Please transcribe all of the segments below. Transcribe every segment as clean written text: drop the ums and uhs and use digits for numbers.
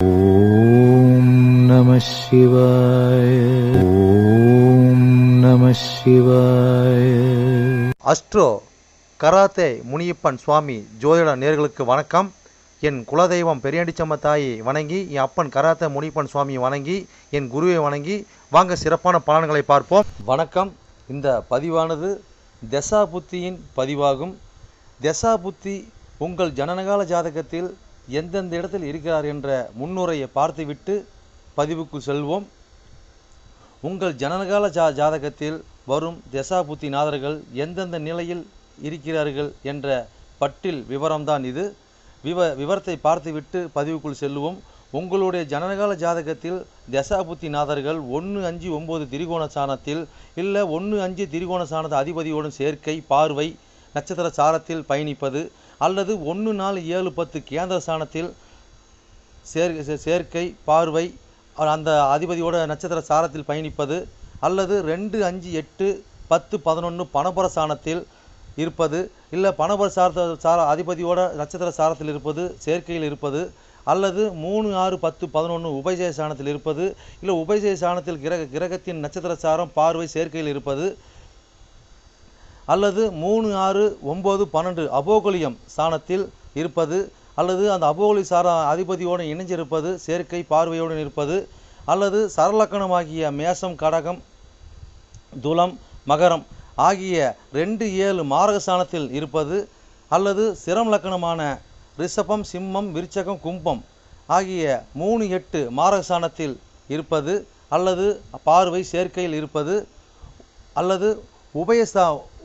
ஓம் நம சிவாய. ஓம் நம சிவாய. அஸ்ட்ரோ கராத்தே முனியப்பன் சுவாமி ஜோதிட நேயர்களுக்கு வணக்கம். என் குலதெய்வம் பெரியாண்டிச்சம்ம தாயை வணங்கி, என் அப்பன் கராத்தே முனியப்பன் சுவாமியை வணங்கி, என் குருவை வணங்கி வாங்க சிறப்பான பலன்களை பார்ப்போம். வணக்கம். இந்த பதிவானது தசா புத்தியின் பதிவாகும். தசா புத்தி உங்கள் ஜனனகால ஜாதகத்தில் எந்தெந்த இடத்தில் இருக்கிறார் என்ற முன்னுரையை பார்த்துவிட்டு பதிவுக்கு செல்வோம். உங்கள் ஜனனகால ஜாதகத்தில் வரும் தசா புத்தி நாதர்கள் எந்தெந்த நிலையில் இருக்கிறார்கள் என்ற பட்டியல் விவரம்தான் இது. விவரத்தை பார்த்துவிட்டு பதிவுக்குள் செல்வோம். உங்களுடைய ஜனனகால ஜாதகத்தில் தசா புத்தி நாதர்கள் 1-5-9 திரிகோண சாணத்தில் இல்லை 1-5 திரிகோண சாணத அதிபதியோடும் சேர்க்கை, பார்வை, நட்சத்திர சாரத்தில் பயணிப்பது, அல்லது 1-4-7-10 கேந்திர சாணத்தில் சேர்க்கை, பார்வை, அந்த அதிபதியோட நட்சத்திர சாரத்தில் பயணிப்பது, அல்லது 2-5-8-10-11 பணபர சாணத்தில் இருப்பது, இல்லை பணபர அதிபதியோட நட்சத்திர சாரத்தில் இருப்பது, சேர்க்கையில் இருப்பது, அல்லது 3-6-10-11 உபஜய சாணத்தில் இருப்பது, இல்லை உபஜய சாணத்தில் கிரகத்தின் நட்சத்திர சாரம், பார்வை, சேர்க்கையில் இருப்பது, அல்லது 3-6-9-12 அபோகலியம் சாணத்தில் இருப்பது, அல்லது அந்த அபோகலி சார அதிபதியோடு இணைஞ்சிருப்பது, சேர்க்கை, பார்வையோடு இருப்பது, அல்லது சரலக்கணமாகிய மேசம், கடகம், துலம், மகரம் ஆகிய 2-7 மாரக சாணத்தில் இருப்பது, அல்லது சிரம் லக்கணமான ரிஷபம், சிம்மம், விருச்சகம், கும்பம் ஆகிய 3-8 மாரக சாணத்தில் இருப்பது, அல்லது பார்வை, சேர்க்கையில் இருப்பது, அல்லது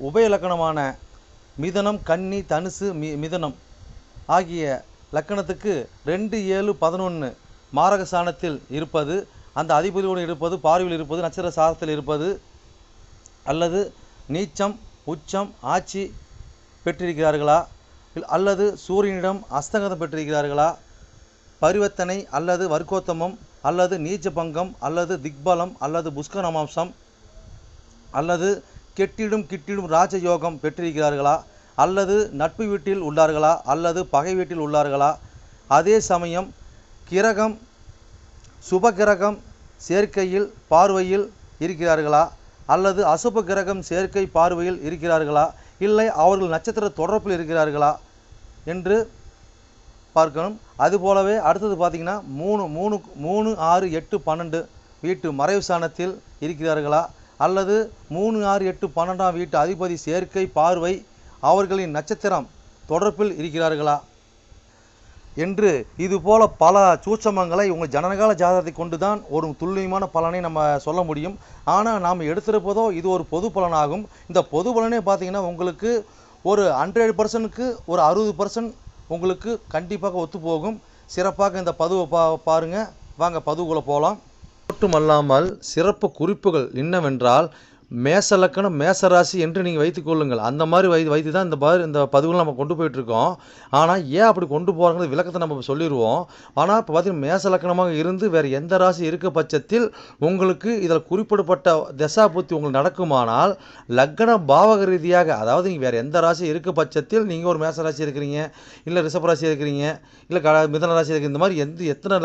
உபய லக்கணமான மிதனம், கன்னி, தனுசு, மிதனம் ஆகிய லக்கணத்துக்கு 2-7-11 மாரக சாணத்தில் இருப்பது, அந்த அதிபதியோடு இருப்பது, பார்வையில் இருப்பது, நட்சத்திர சாரத்தில் இருப்பது, அல்லது நீச்சம், உச்சம், ஆட்சி பெற்றிருக்கிறார்களா, அல்லது சூரியனிடம் அஸ்தங்கதம் பெற்றிருக்கிறார்களா, பரிவர்த்தனை அல்லது வர்க்கோத்தமம், அல்லது நீச்ச பங்கம், அல்லது திக்பலம், அல்லது புஷ்கரமாம்சம், அல்லது கெட்டிடும் ராஜயோகம் பெற்றிருக்கிறார்களா, அல்லது நட்பு வீட்டில் உள்ளார்களா, அல்லது பகை வீட்டில் உள்ளார்களா, அதே சமயம் கிரகம் சுப கிரகம் சேர்க்கையில் பார்வையில் இருக்கிறார்களா, அல்லது அசுப கிரகம் சேர்க்கை பார்வையில் இருக்கிறார்களா, இல்லை அவர்கள் நட்சத்திர தொடர்பில் இருக்கிறார்களா என்று பார்க்கணும். அதுபோலவே அடுத்தது பார்த்திங்கன்னா 3-6-8-12 வீட்டு மறைவு சாணத்தில் இருக்கிறார்களா, அல்லது 3-6-8-12 வீட்டு அதிபதி சேர்க்கை, பார்வை அவர்களின் நட்சத்திரம் தொடர்பில் இருக்கிறார்களா என்று இதுபோல பல சூட்சமங்களை உங்கள் ஜனனகால ஜாதகத்தை கொண்டு தான் ஒரு துல்லியமான பலனை நம்ம சொல்ல முடியும். ஆனால் நாம் எடுத்திருப்பதோ இது ஒரு பொது பலனாகும். இந்த பொது பலனே பார்த்திங்கன்னா உங்களுக்கு ஒரு 100%க்கு ஒரு 60% உங்களுக்கு கண்டிப்பாக ஒத்துப்போகும். சிறப்பாக இந்த பதிவை பாருங்கள். வாங்க பதிவுக்குள்ளே போகலாம். மட்டுமல்லாமல் சிறப்பு குறிப்புகள் என்னவென்றால், மேச லக்கணம், மேசராசி என்று நீங்கள் வைத்துக்கொள்ளுங்கள். அந்த மாதிரி வைத்து தான் இந்த பதிவுகள் நம்ம கொண்டு போயிட்டுருக்கோம். ஆனால் ஏன் அப்படி கொண்டு போகிறாங்க விளக்கத்தை நம்ம சொல்லிடுவோம். ஆனால் இப்போ பார்த்தீங்கன்னா மேச லக்கணமாக இருந்து வேறு எந்த ராசி இருக்க பட்சத்தில் உங்களுக்கு இதில் குறிப்பிடப்பட்ட தசா புத்தி உங்களுக்கு நடக்குமானால், லக்கண பாவக ரீதியாக, அதாவது நீங்கள் வேறு எந்த ராசி இருக்க பட்சத்தில் நீங்கள் ஒரு மேச ராசி இருக்கிறீங்க, இல்லை ரிஷபராசி இருக்கிறீங்க, இல்லை மிதன ராசி இருக்கிற, இந்த மாதிரி எத்தனை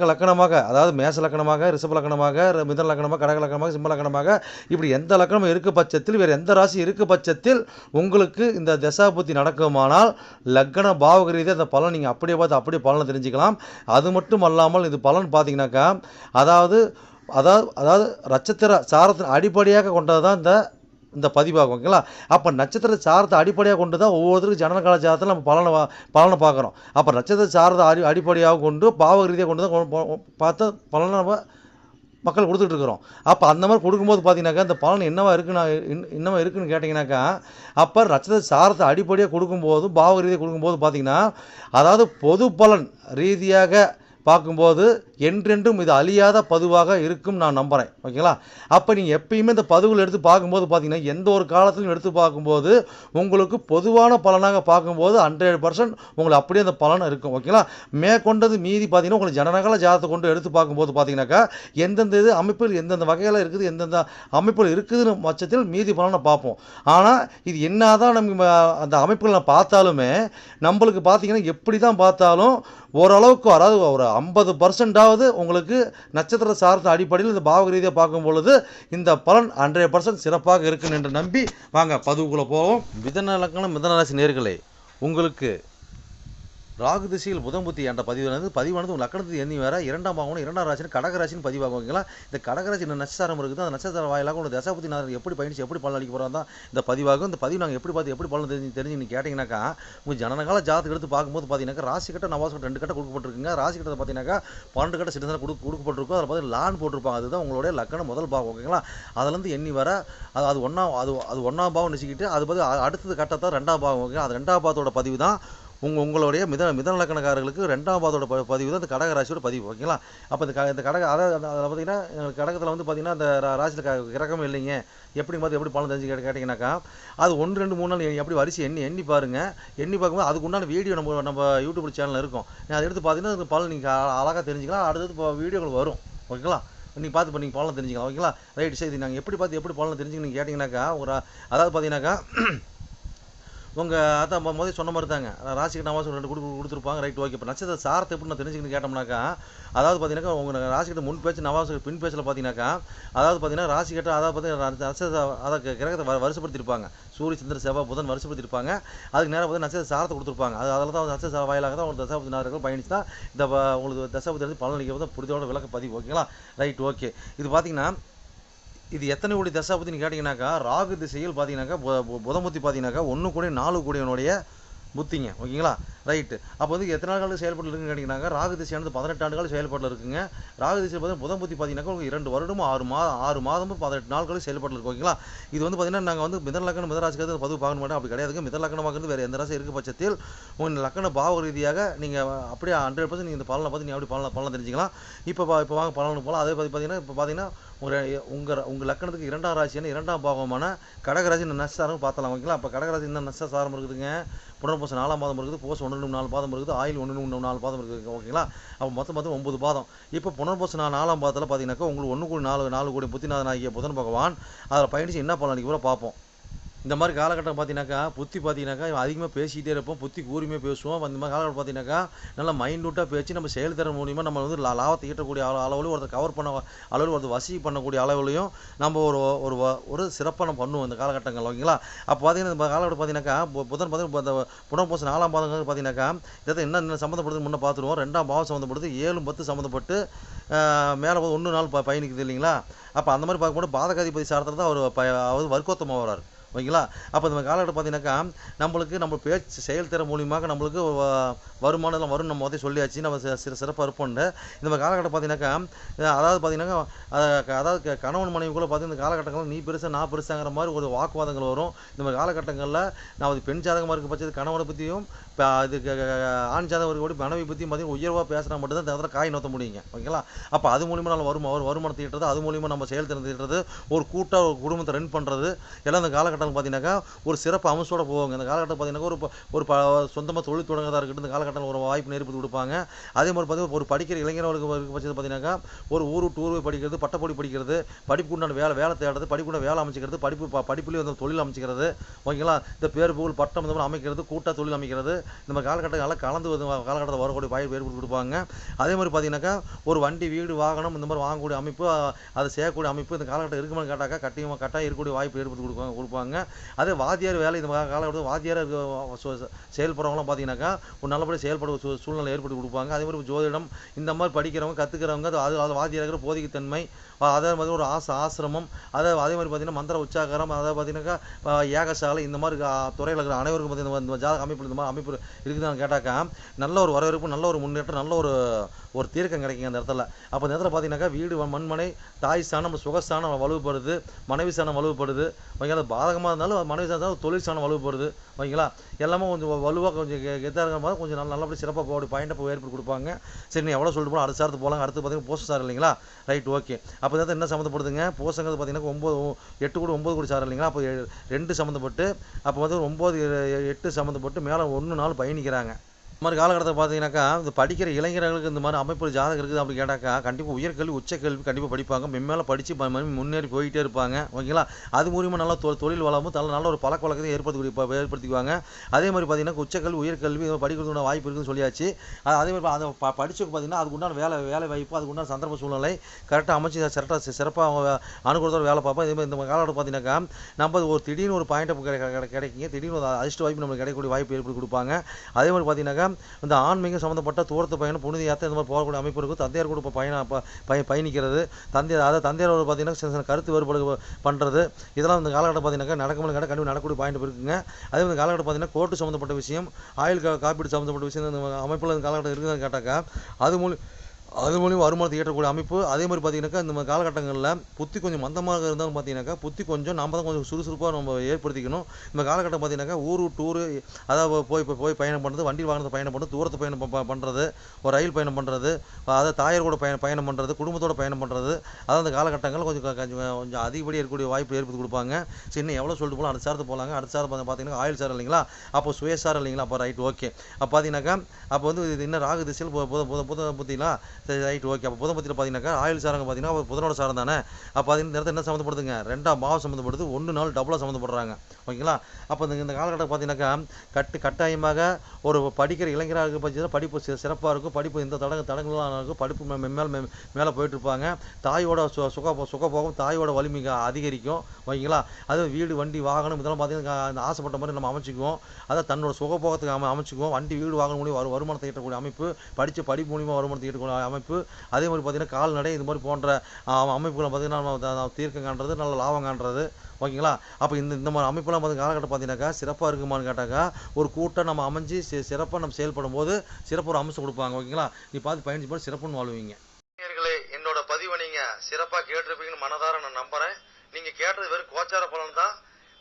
லக்கணமாக, அதாவது மேச லக்கணமாக, ரிஷப லக்கணமாக, மிதன லக்கணமாக, கடக லக்கணமாக, சிம்ம லக்கணமாக, இப்படி எந்த லக்கணம் இருக்க பட்சத்தில் வேறு எந்த ராசி இருக்க பட்சத்தில் உங்களுக்கு இந்த தசா புத்தி நடக்குமானால் லக்கண பாவக ரீதியாக அந்த பலன் நீங்கள் அப்படியே பார்த்து அப்படியே பலனை தெரிஞ்சுக்கலாம். அது மட்டும் அல்லாமல் இது பலன் பார்த்தீங்கன்னாக்கா, அதாவது நட்சத்திர சாரத்தின் அடிப்படையாக கொண்டது தான் இந்த பதிவாகும். ஓகேங்களா? அப்போ நட்சத்திர சாரத்தை அடிப்படையாக கொண்டு தான் ஒவ்வொருத்தருக்கும் ஜனனகால ஜாதகத்தில் நம்ம பலனை பார்க்குறோம். அப்போ நட்சத்திர சாரத்தை அடிப்படையாக கொண்டு பாவக ரீதியாக கொண்டு தான் பார்த்து பலனை நம்ம மக்கள் கொடுத்துட்ருக்குறோம். அப்போ அந்த மாதிரி கொடுக்கும்போது பார்த்தீங்கன்னாக்கா இந்த பலன் என்னவா இருக்குன்னு கேட்டிங்கனாக்கா, அப்போ நட்சத்திர சாரத்தை அடிப்படையாக கொடுக்கும்போது பாவக ரீதியாக கொடுக்கும்போது பார்த்தீங்கன்னா, அதாவது பொது பலன் ரீதியாக பார்க்கும்போது என்றென்றும் இது அழியாத பதிவாக இருக்கும் நான் நம்புகிறேன். ஓகேங்களா? அப்போ நீங்கள் எப்பயுமே இந்த பதிவுகள் எடுத்து பார்க்கும்போது பார்த்தீங்கன்னா, எந்த ஒரு காலத்திலும் எடுத்து பார்க்கும்போது உங்களுக்கு பொதுவான பலனாக பார்க்கும்போது 100% உங்களுக்கு அப்படியே அந்த பலன் இருக்கும். ஓகேங்களா? மேற்கொண்டது மீதி பார்த்தீங்கன்னா, உங்களுக்கு ஜனனகால ஜாதகத்தை கொண்டு எடுத்து பார்க்கும்போது பார்த்தீங்கன்னாக்கா, எந்தெந்த இது அமைப்பில் எந்தெந்த வகையில் இருக்குது, எந்தெந்த அமைப்பில் இருக்குதுன்னு பட்சத்தில் மீதி பலனை பார்ப்போம். ஆனால் இது என்னதான் நம்ம அந்த அமைப்புகளை பார்த்தாலுமே நம்மளுக்கு பார்த்தீங்கன்னா, எப்படி தான் பார்த்தாலும் ஓரளவுக்கு, அதாவது ஒரு 50% உங்களுக்கு நட்சத்திர சார்ந்த அடிப்படையில் இந்த பாவக ரீதியாக பார்க்கும் பொழுது இந்த பலன் 100% சிறப்பாக இருக்குன்னு என்று நம்பி வாங்க பதிவுக்குள்ளே போவோம். மிதன லக்னம் மிதன ராசி நேயர்களே, உங்களுக்கு ராகு திசையில் புதன் புத்தி என்ற பதிவானது உங்கள் லக்கணத்துக்கு எண்ணி வேற 2ஆம் பாவம் 2ஆம் ராசின்னு கடகராசின்னு பதிவாகும். ஓகேங்களா? இந்த கடகராசி இந்த நட்சத்திரம் இருக்குது, அந்த நட்சத்திர வாயிலாக உங்களுக்கு தசாபதி நாதர் எப்படி பயணிச்சு எப்படி பலன் அளிக்க போகிறோம் தான் இந்த பதிவாகும். இந்த பதிவு நாங்கள் எப்படி பார்த்து எப்படி பலன் தெரிஞ்சு நீங்கள் கேட்டிங்கனாக்கா, உங்கள் ஜனனகால ஜாதகத்தை எடுத்து பார்க்கும்போது பார்த்தீங்கன்னாக்கா ராசி கட்ட நவாஸ் கட்ட 2 கட்ட கொடுக்கப்பட்டிருக்குங்க. ராசி கட்டத்தை பார்த்தீங்கன்னாக்கா 12 கட்ட சிறுதனை கொடுக்கப்பட்டிருக்கும். அதில் பார்த்து லான் போட்டிருப்பாங்க. அதுதான் உங்களுடைய லக்கணம் முதல் பாவம். ஓகேங்களா? அதுலேருந்து எண்ணி வர அது ஒன்றாம் பாவம் நினச்சிக்கிட்டு அது பார்த்து அடுத்தது கட்டத்தான் 2ஆம் பாவம். ஓகேங்களா? அது 2ஆம் பாவத்தோட பதிவு தான் உங்களுடைய மிதன லக்கணக்காரர்களுக்கு 2ஆம் பாவத்தோட பதிவு தான் இந்த கடகராசியோட பதிவு. ஓகேங்களா? அப்போ இந்த கடக அதாவது பார்த்தீங்கன்னா கடகத்தில் வந்து பார்த்தீங்கன்னா அந்த ராசியில் கிரகம் இல்லைங்க, எப்படி பார்த்து எப்படி பலன் தெரிஞ்சு கேட்டிங்கனாக்கா, அது 1 2 3 நாள் எப்படி வரிசை எண்ணி பாருங்கள். எண்ணி பார்க்கும்போது அதுக்கு உண்டான வீடியோ நம்ம யூடியூப் சேனல் இருக்கும். அதை எடுத்து பார்த்தீங்கன்னா அந்த பலன் நீங்கள் அழகாக தெரிஞ்சுக்கலாம். அடுத்தது வீடியோக்கள் வரும். ஓகேங்களா? நீங்கள் பார்த்து நீங்கள் பலன் தெரிஞ்சுக்கலாம். ஓகேங்களா? ரைட். சரி, நாங்கள் எப்படி பார்த்து எப்படி பலன் தெரிஞ்சுக்கணும் கேட்டிங்கனாக்கா, அதாவது பார்த்தீங்கன்னாக்கா உங்கள் அதான் முதல் சொன்ன மாதிரி தாங்க, ராசிக்கு நவாசம் 2 கொடுத்துருப்பாங்க. ரைட். ஓகே. இப்போ நட்சத்திர சாரத்தை எப்படி நான் தெரிஞ்சுக்கணும்னு கேட்டோம்னாக்கா, அதாவது பார்த்தீங்கன்னா உங்கள் ராசிக்கிட்ட முன் பேச்சு நவாசம் பின் பேச்சில் பார்த்தீங்கன்னாக்கா, அதாவது பார்த்தீங்கன்னா ராசிக்கிட்ட அதாவது பார்த்தீங்கன்னா நட்சத்திர அதை கிரகத்தை வருஷப்படுத்திருப்பாங்க. சூரிய சந்திர செவ்வாய் புதன் வருஷப்படுத்திருப்பாங்க. அதுக்கு நேரம் பார்த்தீங்கன்னா நட்சத்திர சாரத்தை கொடுத்துருப்பாங்க. அதில் தான் நட்சத்திர வாயிலாக தான் உங்களுக்கு தசாபதி நாதர்கள் பயணிச்சு தான் இந்த உங்களுக்கு தசாபதி வந்து பலன் அளிக்கிறது புரிதோட விளக்க பதிவு. ஓகேங்களா? ரைட். ஓகே. இது பார்த்தீங்கன்னா இது எத்தனை கோடி தசாபதினு கேட்டிங்கனாக்கா, ராகு திசையில் பார்த்தீங்கன்னாக்கா புதன் புத்தி பார்த்தீங்கன்னாக்கா 1 கோடி 4 கோடியினுடைய புத்திங்க. ஓகேங்களா? ரைட்டு. அப்போ வந்து எத்தனை நாட்கள் செயல்பாட்டில் இருக்குன்னு கேட்டிங்கனாக்கா, ராகு திசையானது 18 ஆண்டுகள் செயல்பாட்டில் இருக்குங்க. ராகு திசையில் பார்த்தீங்கன்னா புதன் புத்தி பார்த்தீங்கன்னாக்கா உங்களுக்கு 2 வருடமும் 6 மாதமும் 18 நாட்களும் செயல்பாட்டில் இருக்கும். ஓகேங்களா? இது வந்து பார்த்தீங்கன்னா நாங்கள் வந்து மிதன லக்கணம் மிதன ராசிக்கு பதிவு பார்க்க மாட்டோம். அப்படி கிடையாதுங்க. மிதன லக்கணமாக வேறு எந்த ராசி இருக்க பட்சத்தில் உங்கள் லக்கண பாவ ரீதியாக நீங்கள் அப்படியே 100% நீங்கள் இந்த பலனை பார்த்து நீங்கள் அப்படி பலன் தெரிஞ்சுக்கலாம். இப்போ வாங்க பலனுக்கு போகலாம். அதே பார்த்தீங்கன்னா இப்போ பார்த்தீங்கன்னா உங்கள் லக்கணத்துக்கு 2ஆம் ராசியான 2ஆம் பாவமான கடகராசி நட்சத்திரம் பார்த்தலாம். ஓகேங்களா? அப்போ கடகராசி இந்த நட்சத்திரம் இருக்குதுங்க. புனர்பூசம் 4ஆம் பாதம் இருக்குது, பூசம் 1 4 பாதம் இருக்குது, ஆயில் 1 4 பாதம் இருக்குது. ஓகேங்களா? அப்போ மொத்தம் 9 பாதம். இப்போ புனர்பூசம் 4ஆம் பாதத்தில் பார்த்தீங்கன்னாக்கா உங்களுக்கு 1 கோடி 4 கோடி புத்திநாதன் ஆகிய புதன் பகவான் அதில் பயணிச்சு என்ன பலன் அளிக்க பார்ப்போம். இந்த மாதிரி காலகட்டம் பார்த்தீங்கன்னாக்கா புத்தி பார்த்தீங்கன்னாக்கா அதிகமாக பேசிக்கிட்டே இருப்போம், புத்தி கூர்மையாக பேசுவோம். அந்த மாதிரி காலகட்டம் பார்த்தீங்கன்னாக்கா நல்லா மைண்டூட்டாக பேச்சு நம்ம செயல்திறன் மூலிமா நம்ம வந்து லாபத்தை ஈட்டக்கூடிய அளவுலையும் ஒருத்தர் கவர் பண்ண அளவில் ஒருத்தர் வசதி பண்ணக்கூடிய அளவுலையும் நம்ம ஒரு சிறப்பாக நம்ம பண்ணுவோம் இந்த காலகட்டங்கள். ஓகேங்களா? அப்போ பார்த்தீங்கன்னா இந்த காலகட்டம் பார்த்தீங்கன்னாக்கா புதன் பார்த்தீங்கன்னா புனர்பூசம் 4ஆம் பாதங்கள் பார்த்தீங்கன்னாக்கா இதை என்ன சம்மந்தப்படுது முன்னே பார்த்துருவோம். 2ஆம் பாவம் சம்மந்தப்படுது, 7 10 சம்மந்தப்பட்டு மேலே 1 நாள் பயணிக்குது இல்லைங்களா? அப்போ அந்த மாதிரி பார்க்கும்போது பாதகாதிபதி சாரத்தில் தான் அவர் வர்க்கோத்தமாக வர்றார். ஓகேங்களா? அப்போ இந்த காலகட்டம் பார்த்தீங்கன்னாக்கா நம்ம பேச்சு செயல்திறன் மூலியமாக நம்மளுக்கு வருமானம் வரும். நம்ம வந்து சொல்லியாச்சு நம்ம சிறப்பாக இருப்போம்னு. இந்த மாதிரி காலகட்டம் பார்த்தீங்கன்னாக்கா அதாவது பார்த்தீங்கன்னாக்கா அதாவது கணவன் மனைவிக்குள்ளே பார்த்தீங்கன்னா இந்த காலகட்டங்களில் நீ பெருசாக நான் பெருசாங்கிற மாதிரி ஒரு வாக்குவாதங்கள் வரும். இந்த மாதிரி காலகட்டங்களில் நான் அது பெண் ஜாதகமாக இருக்க பட்சத்து கணவனை பற்றியும் இதுக்கு ஆண் ஜாதகம் இருக்க மனைவி பற்றியும் பார்த்தீங்கன்னா உயர்வாக பேசுனா மட்டும்தான் இந்த இடத்துல காய் நோத்த முடியுங்க. ஓகேங்களா? அப்போ அது மூலிமா நம்ம வருமானத்தை ஈட்டுறது, அது மூலிமா நம்ம செயல்திறன் ஈட்டுறது, ஒரு கூட்டாக ஒரு குடும்பத்தை ரன் பண்ணுறது எல்லாம் இந்த காலகட்டம் பார்த்தீங்கன்னாக்கா ஒரு சிறப்பு அம்சத்தோட போவாங்க. இந்த காலகட்டம் பார்த்தீங்கன்னா ஒரு சொந்தமாக தொழில் தொடங்குறதா இருக்கட்டும் இந்த காலகட்டத்தில் ஒரு வாய்ப்பு ஏற்படுத்தி கொடுப்பாங்க. அதே மாதிரி பார்த்தீங்கன்னா ஒரு படிக்கிற இளைஞர்களுக்கு பட்சத்தில் பார்த்தீங்கன்னாக்கா ஒரு ஊர் டூர் படிக்கிறது, பட்டப்படி படிக்கிறது, படிப்புக்கு உண்டான வேலை தேடுறது, படிப்புள்ள வேலை அமைச்சிக்கிறது, படிப்புலேயே வந்து தொழில் அமைச்சிக்கிறது. ஓகேங்களா? இந்த பேர் புகழ் பட்டம் இந்த மாதிரி அமைக்கிறது, கூட்டாக தொழில் அமைக்கிறது, இந்த மாதிரி காலகட்டங்களால் கலந்து காலகட்டத்தில் வரக்கூடிய வாய்ப்பு ஏற்படுத்தி கொடுப்பாங்க. அதே மாதிரி பார்த்தீங்கன்னாக்கா ஒரு வண்டி வீடு வாகனம் இந்த மாதிரி வாங்கக்கூடிய அமைப்பு, அதை செய்யக்கூடிய அமைப்பு இந்த காலகட்டம் இருக்குமான்னு கேட்டாக்கா கட்டாயம் இருக்கக்கூடிய வாய்ப்பு ஏற்படுத்தி கொடுப்பாங்க. அதே வாத்தியார் வேலை இந்த காலகட்டத்தில் வாத்தியார் செயல்படுறவங்களாம் பார்த்தீங்கன்னாக்கா ஒரு நல்லபடியாக செயல்பட சூழ்நிலை ஏற்படுத்தி கொடுப்பாங்க. அதே மாதிரி ஜோதிடம் இந்த மாதிரி படிக்கிறவங்க கற்றுக்கிறவங்க அது வாத்தியார் போதிக்கத்தன்மை, அதே மாதிரி ஒரு ஆசிரமம், அதே மாதிரி பார்த்தீங்கன்னா மந்திர உச்சாகரம், அதை பார்த்தீங்கன்னாக்கா ஏகசாலை இந்த மாதிரி துறையில் இருக்கிற அனைவருக்கும் பார்த்தீங்கன்னா ஜாதக அமைப்பு இந்த மாதிரி அமைப்பு இருக்குதுன்னு கேட்டாக்கா நல்ல ஒரு வரவேற்பு, நல்ல ஒரு முன்னேற்றம், நல்ல ஒரு தீர்க்கம் கிடைக்குங்க அந்த இடத்துல. அப்போ இந்த இடத்துல பார்த்தீங்கன்னாக்கா வீடு மண்மனை தாய் ஸ்தானம் சுகஸ்தானம் வலுப்படுது, மனைவி ஸ்தானம் வலுப்படுது. ஓகே? பாதக ஜாதகமாக இருந்தாலும் மனைவி சார்ந்தாலும் தொழில் ஸ்தானம் வலுப்படுது ஓகேங்களா. எல்லாமே கொஞ்சம் வலுவாக கொஞ்சம் கெத்தாக இருக்கிற மாதிரி கொஞ்சம் நல்லபடி சிறப்பாக போய் பாயிண்டை ஏற்படுத்தி கொடுப்பாங்க. சரி நீ எவ்வளோ சொல்லிட்டு போகலாம், அடுத்த சாரத்து போகலாம். அடுத்து பார்த்தீங்கன்னா போஸ்ட் சார் இல்லைங்களா, ரைட் ஓகே. அப்போ தான் என்ன சம்மந்தப்படுதுங்க, போஸ்ட்ங்கிறது பார்த்தீங்கன்னா 8 கூட 9 கூட சார் இல்லைங்களா, அப்போ 2 சம்மந்தப்பட்டு அப்போ வந்து 9 8 சம்மந்தப்பட்டு மேலே 1 நாள் பயணிக்கிறாங்க. இந்த மாதிரி காலகட்டத்தில் பார்த்தீங்கன்னாக்கா இந்த படிக்கிற இளைஞர்களுக்கு இந்த மாதிரி அமைப்பு ஜாதகம் இருக்குது அப்படி கேட்டாக்கா கண்டிப்பாக உயர்கல்வி உச்சக்கல்வி கண்டிப்பாக படிப்பாங்க. மென்மேலே படித்து முன்னேறி போயிட்டே இருப்பாங்க ஓகேங்களா. அது மூலியமாக நல்லா தொழில் வளமும் நல்ல ஒரு பழக்க வழக்கத்தை ஏற்படுத்திக்குவாங்க. அதே மாதிரி பார்த்தீங்கன்னா உச்சக்கல்வி உயர்கல்வி படிக்கிறதுக்கான வாய்ப்பு இருக்குதுன்னு சொல்லியாச்சு. அதே மாதிரி அதை படித்தவங்க பார்த்தீங்கன்னா அதுக்கு உண்டான வேலை வாய்ப்பு அதுக்கு உண்டான சந்தர்ப்ப சூழ்நிலை கரெக்டாக அமைச்சு சிறப்பாக அவங்க அனுகூலத்தோடு வேலை பார்ப்போம். இதே மாதிரி இந்த காலகட்டம் பார்த்தீங்கன்னாக்கா நம்ம ஒரு திடீர்னு ஒரு பாயிண்ட்டை கிடைக்குங்க, திடீர்னு ஒரு அதிர்ஷ்ட வாய்ப்பு நம்மளுக்கு கிடைக்கக்கூடிய வாய்ப்பு ஏற்படுத்தி கொடுப்பாங்க. அதே மாதிரி பார்த்தீங்கன்னாக்கா இந்த ஆன்மீகம் சம்மந்தப்பட்ட தூரத்து பயணம் புனித யாத்திரை இந்த மாதிரி போகக்கூடிய அமைப்பு இருக்கும். தந்தையார் கூட இப்போ பயணிக்கிறது, தந்தையார் பார்த்தீங்கன்னா சின்ன கருத்து வேறுபாடு பண்ணுறது, இதெல்லாம் இந்த காலகட்டம் பார்த்தீங்கன்னா நடக்கணும் கண்டிப்பாக நடக்கக்கூடிய பாயிண்ட் இருக்குங்க. அதே மாதிரி காலகட்டம் பார்த்தீங்கன்னா கோர்ட்டு சம்மந்தப்பட்ட விஷயம், ஆயுள் காப்பீடு சம்மந்தப்பட்ட விஷயம் இந்த அமைப்பில் இந்த காலகட்டம் இருக்குதுன்னு கேட்டாக்கா அது மூலியம் வருமானத்தை ஈட்டக்கூடிய அமைப்பு. அதே மாதிரி பார்த்தீங்கன்னாக்கா இந்த காலகட்டங்களில் புத்தி கொஞ்சம் மந்தமாக இருந்தாலும் பார்த்தீங்கன்னாக்கா புத்தி கொஞ்சம் நம்ம தான் கொஞ்சம் சுறுசுறுப்பாக நம்ம ஏற்படுத்திக்கணும். இந்த காலகட்டம் பார்த்தீங்கன்னாக்கா டூரு அதாவது போய் பயணம் பண்ணுறது, வண்டி வாகனத்தை பயணம் பண்ணுறது, தூரத்து பயணம் பண்ணுறது, ஒரு ரயில் பயணம் பண்ணுறது, அதாவது தாயார் கூட பயணம் பண்ணுறது, குடும்பத்தோட பயணம் பண்ணுறது, அதாவது அந்த காலகட்டங்களில் கொஞ்சம் அதிகப்படியாக இருக்கக்கூடிய வாய்ப்பு ஏற்படுத்தி கொடுப்பாங்க. சரி இன்னும் எவ்வளோ சொல்லிட்டு போகலாம், அடுத்த சாரத்து போகலாங்க. அடுத்த சாரம் பார்த்தீங்கன்னா ஆயுள் சார் இல்லைங்களா, அப்போ சுயசாரம் இல்லைங்களா, அப்போ ரைட் ஓகே. அப்போ பார்த்தீங்கன்னாக்கா அப்போ வந்து இது இன்னும் ராகு திசையில் புத்திங்களா, சரி ரைட் ஓகே. அப்போ புதன் பத்தியில் பார்த்தீங்கன்னாக்கா ஆயுள் சாரங்க பார்த்தீங்கன்னா புதனோட சாரம் தானே. அப்போ அது இந்த இடத்துல என்ன சம்மந்தப்படுதுங்க, 2ஆம் பாவம் சம்மந்தப்படுது, 1 நாள் டபுளாக சம்மந்தப்படுறாங்க ஓகேங்களா. அப்போ இந்த காலகட்டம் பார்த்தீங்கன்னாக்கா கட்டாயமாக ஒரு படிக்கிற இளைஞராக பார்த்தீங்கன்னா படிப்பு சிறப்பாக இருக்கும், படிப்பு இந்த தடங்களாக இருக்கும், படிப்பு மேலே போயிட்டு இருப்பாங்க. தாயோட சுகபோகம் தாயோட வலிமை அதிகரிக்கும் ஓகேங்களா. அது வீடு வண்டி வாகனம் இதெல்லாம் பார்த்தீங்கன்னா ஆசைப்பட்ட மாதிரி நம்ம அமைச்சிக்குவோம். அதாவது தன்னோட சுகபோகத்துக்கு அமைச்சிக்குவோம். வண்டி வீடு வாகனம் மூலியம் வருமானத்தை ஈட்டக்கூடிய அமைப்பு, படிப்பு மூலியமாக வருமானத்தை ஈட்டக்கூடிய அமைப்பு. அதே மாதிரி பார்த்தீங்கன்னா கால்நடை இது மாதிரி போன்ற அமைப்புகளை பார்த்தீங்கன்னா தீர்க்கம் காண்றது, நல்ல லாபம் காண்றது ஓகேங்களா. அப்போ இந்த மாதிரி அமைப்புலாம் பார்த்து காலகட்டம் பார்த்தீங்கன்னாக்கா சிறப்பாக இருக்குமான்னு கேட்டாக்கா ஒரு கூட்டம் நம்ம அமைஞ்சு சிறப்பாக நம்ம செயல்படும் போது சிறப்பு ஒரு அம்சம் கொடுப்பாங்க ஓகேங்களா. நீ பார்த்து பயணிச்சு போய் சிறப்புன்னு வாழ்வீங்க. என்னோட பதிவை நீங்க சிறப்பாக கேட்டிருப்பீங்கன்னு மனதார நான் நம்புறேன். நீங்க கேட்டது வெறும் கோச்சார பலன் தான்.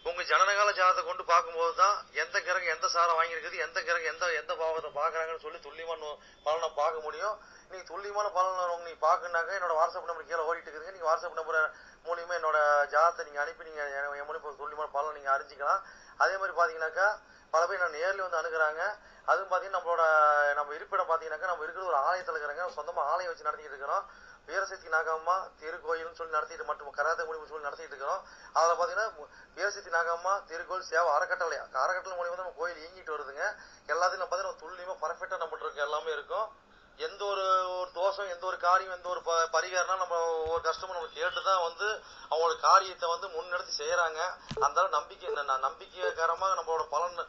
உங்க ஜனனகால ஜாதகத்தை கொண்டு பார்க்கும்போது தான் எந்த கிரகம் எந்த சாரம் வாங்கியிருக்குது, எந்த கிரகம் எந்த பாவத்தை பார்க்குறாங்கன்னு சொல்லி துல்லியமான பலனை பார்க்க முடியும். நீங்கள் துல்லியமான பலனை நீங்கள் பார்க்கணுனாக்க என்னோட வாட்ஸ்அப் நம்பர் கீழே ஓடிட்டு இருக்குதுங்க. நீங்கள் வாட்ஸ்அப் நம்பரை மூலியமாக என்னோட ஜாதகத்தை நீங்கள் அனுப்பி நீங்கள் என் மூலியம் துல்லியமான பலனை நீங்கள் அறிஞ்சிக்கலாம். அதே மாதிரி பார்த்தீங்கன்னாக்கா பல பேர் நான் நேரில் வந்து அணுகிறாங்க. அதுவும் பார்த்தீங்கன்னா நம்ம இருப்பிடம் பார்த்தீங்கன்னாக்கா நம்ம இருக்கிறது ஒரு ஆலயத்தில் இருக்கிறாங்க, சொந்தமாக ஆலயம் வச்சு நடத்திட்டு இருக்கிறோம். வீரசக்தி நாகம்மா திருக்கோயில்னு சொல்லி நடத்திட்டு மற்றும் கராத்தே முடிவு சொல்லி நடத்திட்டு இருக்கிறோம். அதில் பார்த்தீங்கன்னா வீரசக்தி நாகம்மா திருக்கோயில் சேவை அறக்கட்டளை மூலியமாக நம்ம கோயில் இயங்கிட்டு வருதுங்க. எல்லாத்தையும் பார்த்தீங்கன்னா துல்லியமாக பர்ஃபெக்டாக நம்மகிட்ட இருக்க எல்லாமே இருக்கும். எந்த ஒரு தோஷம் எந்த ஒரு காரியம் எந்த ஒரு பரிகாரம்னா நம்ம ஒரு கஸ்டமர் நம்ம கேட்டு தான் வந்து அவங்களோட காரியத்தை வந்து முன்னெடுத்து செய்கிறாங்க. அந்த நம்பிக்கைகரமாக நம்மளோட பலன்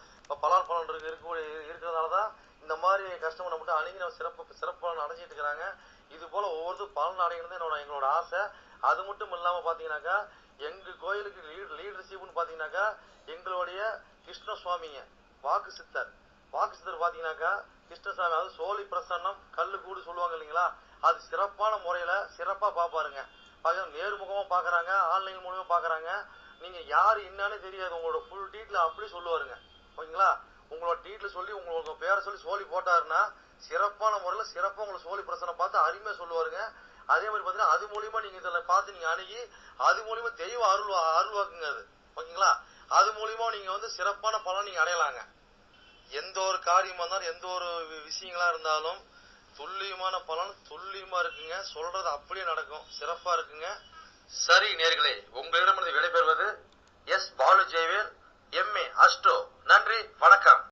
இருக்கிறதுனால தான் இந்த மாதிரி கஸ்டமர் நம்மகிட்ட அணுகி நம்ம சிறப்பு பலன் அடைஞ்சிட்டு இருக்கிறாங்க. இது போல் ஒவ்வொரு பலன் அடைகிறது எங்களோட ஆசை. அது மட்டும் இல்லாமல் பார்த்தீங்கன்னாக்கா எங்கள் கோயிலுக்கு லீடர்ஷிப்னு பார்த்தீங்கன்னாக்கா எங்களுடைய கிருஷ்ணசுவாமிங்க வாக்கு சித்தர் பார்த்தீங்கன்னாக்கா கிருஷ்ணசாமி, அதாவது சோழி பிரசன்னம் கல்லு கூடு சொல்லுவாங்க இல்லைங்களா, அது சிறப்பான முறையில் சிறப்பாக பார்ப்பாருங்க. நேர்முகமாக பார்க்குறாங்க, ஆன்லைன் மூலமாக பார்க்குறாங்க. நீங்கள் யார் என்னன்னு தெரியாது, உங்களோட ஃபுல் டீட்டில் அப்படி சொல்லுவாருங்க ஓகேங்களா. உங்களோட டீட்டில் சொல்லி உங்களுக்கு பேரை சொல்லி சோழி போட்டாருன்னா சிறப்பான முறையில் சிறப்பாக உங்களை சோழி பிரசனம் பார்த்து அருமையாக சொல்லுவாருங்க. அதே மாதிரி பார்த்தீங்கன்னா அது மூலியமாக நீங்கள் இதில் பார்த்து நீங்கள் அணுகி அது மூலியமாக தெய்வ அருள்வாக்குங்க அது ஓகேங்களா. அது மூலியமாக நீங்கள் வந்து சிறப்பான பலன் நீங்கள் அடையலாங்க. எந்த ஒரு காரியமாக இருந்தாலும் எந்த ஒரு விஷயங்களா இருந்தாலும் துல்லியமான பலன் துல்லியமா இருக்குங்க. சொல்றது அப்படியே நடக்கும், சிறப்பா இருக்குங்க. சரி நேயர்களே, உங்களிடமிருந்து விடைபெறுவது S. Balu Jayavel, MA astro. நன்றி, வணக்கம்.